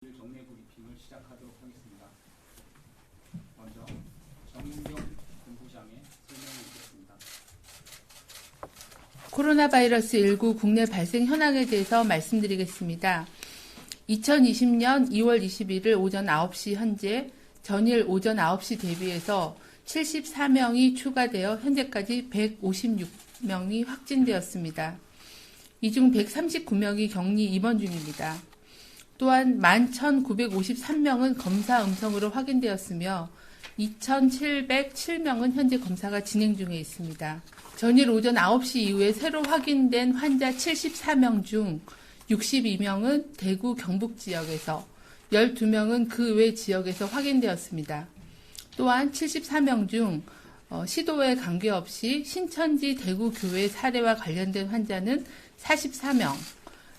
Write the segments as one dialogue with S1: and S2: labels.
S1: 정례 브리핑을 시작하도록 하겠습니다. 먼저 정인경 본부장의 설명을 듣겠습니다.
S2: 코로나 바이러스 19 국내 발생 현황에 대해서 말씀드리겠습니다. 2020년 2월 21일 오전 9시 현재 전일 오전 9시 대비해서 74명이 추가되어 현재까지 156명이 확진되었습니다. 이 중 139명이 격리 입원 중입니다. 또한 11,953명은 검사 음성으로 확인되었으며 2,707명은 현재 검사가 진행 중에 있습니다. 전일 오전 9시 이후에 새로 확인된 환자 74명 중 62명은 대구 경북 지역에서 12명은 그 외 지역에서 확인되었습니다. 또한 74명 중 시도에 관계없이 신천지 대구 교회 사례와 관련된 환자는 44명,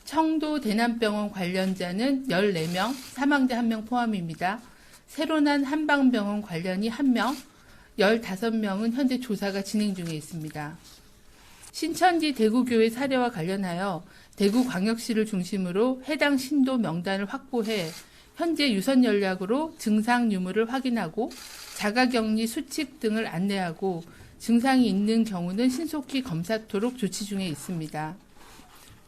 S2: 청도 대남병원 관련자는 14명, 사망자 1명 포함입니다. 새로 난 한방병원 관련이 1명, 15명은 현재 조사가 진행 중에 있습니다. 신천지 대구교회 사례와 관련하여 대구광역시를 중심으로 해당 신도 명단을 확보해 현재 유선 전략으로 증상 유무를 확인하고 자가격리 수칙 등을 안내하고 증상이 있는 경우는 신속히 검사토록 조치 중에 있습니다.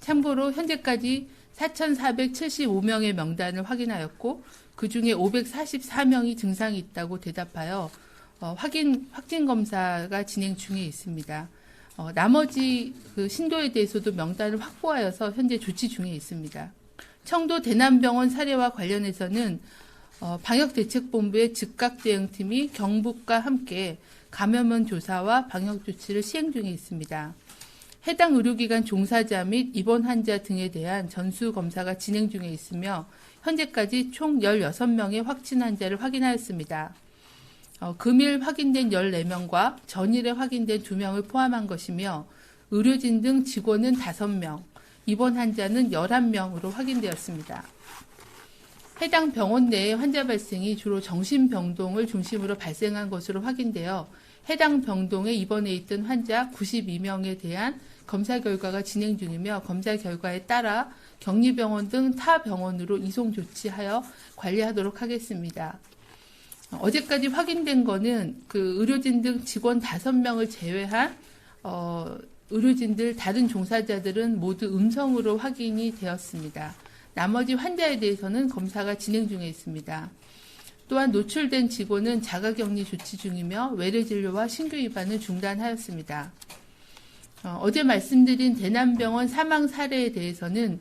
S2: 참고로 현재까지 4,475명의 명단을 확인하였고 그중에 544명이 증상이 있다고 대답하여 확진 검사가 진행 중에 있습니다. 나머지 그 신도에 대해서도 명단을 확보하여서 현재 조치 중에 있습니다. 청도 대남병원 사례와 관련해서는 방역대책본부의 즉각대응팀이 경북과 함께 감염원 조사와 방역조치를 시행 중에 있습니다. 해당 의료기관 종사자 및 입원 환자 등에 대한 전수검사가 진행 중에 있으며 현재까지 총 16명의 확진 환자를 확인하였습니다. 금일 확인된 14명과 전일에 확인된 2명을 포함한 것이며 의료진 등 직원은 5명, 입원 환자는 11명으로 확인되었습니다. 해당 병원 내의 환자 발생이 주로 정신병동을 중심으로 발생한 것으로 확인되어 해당 병동에 입원해 있던 환자 92명에 대한 검사 결과가 진행 중이며 검사 결과에 따라 격리병원 등 타 병원으로 이송 조치하여 관리하도록 하겠습니다. 어제까지 확인된 거는 그 의료진 등 직원 5명을 제외한 의료진들 다른 종사자들은 모두 음성으로 확인이 되었습니다. 나머지 환자에 대해서는 검사가 진행 중에 있습니다. 또한 노출된 직원은 자가격리 조치 중이며 외래진료와 신규 입원을 중단하였습니다. 어제 말씀드린 대남병원 사망 사례에 대해서는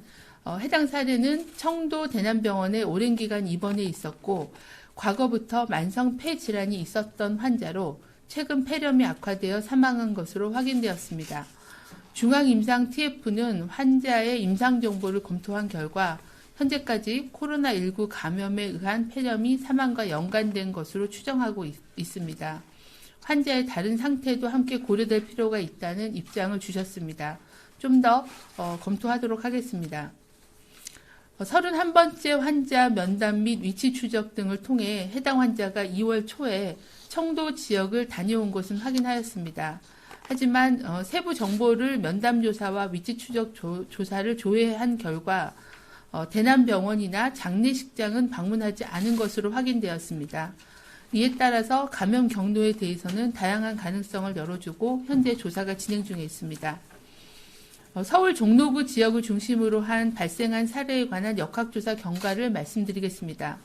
S2: 해당 사례는 청도 대남병원에 오랜 기간 입원해 있었고 과거부터 만성 폐질환이 있었던 환자로 최근 폐렴이 악화되어 사망한 것으로 확인되었습니다. 중앙임상 TF는 환자의 임상 정보를 검토한 결과 현재까지 코로나19 감염에 의한 폐렴이 사망과 연관된 것으로 추정하고 있습니다. 환자의 다른 상태도 함께 고려될 필요가 있다는 입장을 주셨습니다. 좀 더 검토하도록 하겠습니다. 31번째 환자 면담 및 위치 추적 등을 통해 해당 환자가 2월 초에 청도 지역을 다녀온 것은 확인하였습니다. 하지만 세부 정보를 면담 조사와 위치 추적 조사를 조회한 결과 대남병원이나 장례식장은 방문하지 않은 것으로 확인되었습니다. 이에 따라서 감염 경로에 대해서는 다양한 가능성을 열어주고 현재 조사가 진행 중에 있습니다. 서울 종로구 지역을 중심으로 한 발생한 사례에 관한 역학조사 경과를 말씀드리겠습니다.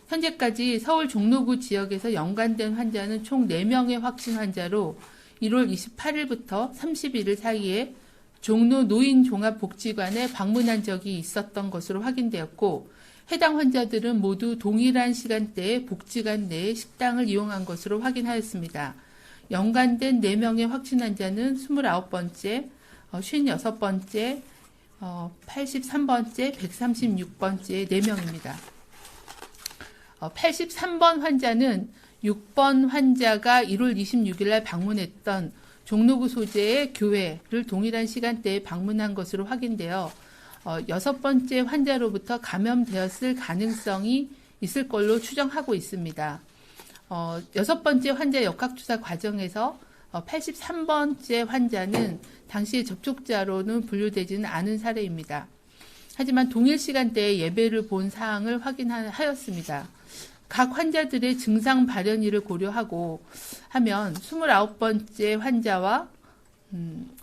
S2: 현재까지 서울 종로구 지역에서 연관된 환자는 총 4명의 확진 환자로 1월 28일부터 31일 사이에 종로 노인종합복지관에 방문한 적이 있었던 것으로 확인되었고 해당 환자들은 모두 동일한 시간대에 복지관 내의 식당을 이용한 것으로 확인하였습니다. 연관된 4명의 확진 환자는 29번째, 56번째, 83번째, 136번째 4명입니다. 83번 환자는 6번 환자가 1월 26일 날 방문했던 종로구 소재의 교회를 동일한 시간대에 방문한 것으로 확인되어 6번째 환자로부터 감염되었을 가능성이 있을 걸로 추정하고 있습니다. 6번째 환자 역학조사 과정에서 83번째 환자는 당시 접촉자로는 분류되지는 않은 사례입니다. 하지만 동일 시간대에 예배를 본 사항을 확인하였습니다. 각 환자들의 증상 발현일을 고려하고 하면 29번째 환자와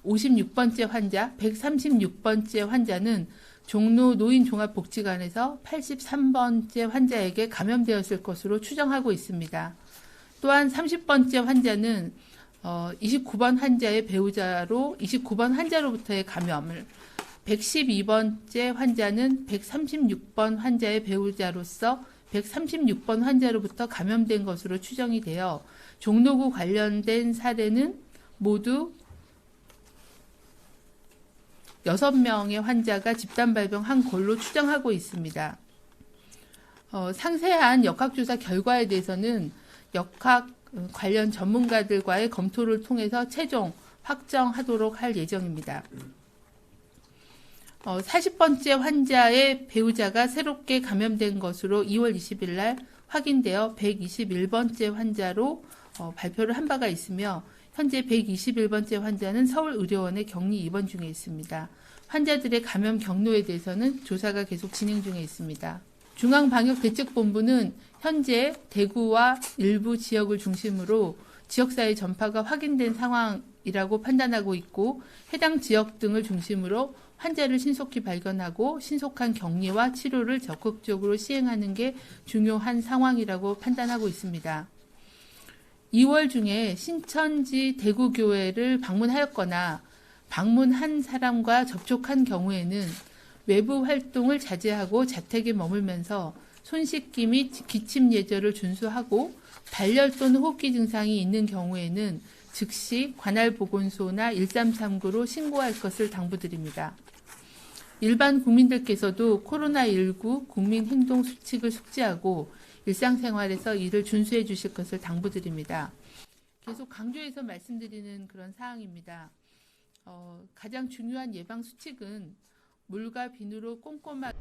S2: 56번째 환자, 136번째 환자는 종로 노인종합복지관에서 83번째 환자에게 감염되었을 것으로 추정하고 있습니다. 또한 30번째 환자는 29번 환자의 배우자로 29번 환자로부터의 감염을, 112번째 환자는 136번 환자의 배우자로서 136번 환자로부터 감염된 것으로 추정이 되어 종로구 관련된 사례는 모두 6명의 환자가 집단 발병한 걸로 추정하고 있습니다. 상세한 역학조사 결과에 대해서는 역학 관련 전문가들과의 검토를 통해서 최종 확정하도록 할 예정입니다. 40번째 환자의 배우자가 새롭게 감염된 것으로 2월 20일 날 확인되어 121번째 환자로 발표를 한 바가 있으며 현재 121번째 환자는 서울의료원에 격리 입원 중에 있습니다. 환자들의 감염 경로에 대해서는 조사가 계속 진행 중에 있습니다. 중앙방역대책본부는 현재 대구와 일부 지역을 중심으로 지역사회 전파가 확인된 상황이라고 판단하고 있고 해당 지역 등을 중심으로 환자를 신속히 발견하고 신속한 격리와 치료를 적극적으로 시행하는 게 중요한 상황이라고 판단하고 있습니다. 2월 중에 신천지 대구교회를 방문하였거나 방문한 사람과 접촉한 경우에는 외부 활동을 자제하고 자택에 머물면서 손 씻기 및 기침 예절을 준수하고 발열 또는 호흡기 증상이 있는 경우에는 즉시 관할보건소나 1339로 신고할 것을 당부드립니다. 일반 국민들께서도 코로나19 국민행동수칙을 숙지하고 일상생활에서 이를 준수해 주실 것을 당부드립니다. 계속 강조해서 말씀드리는 그런 사항입니다. 가장 중요한 예방수칙은 물과 비누로 꼼꼼하게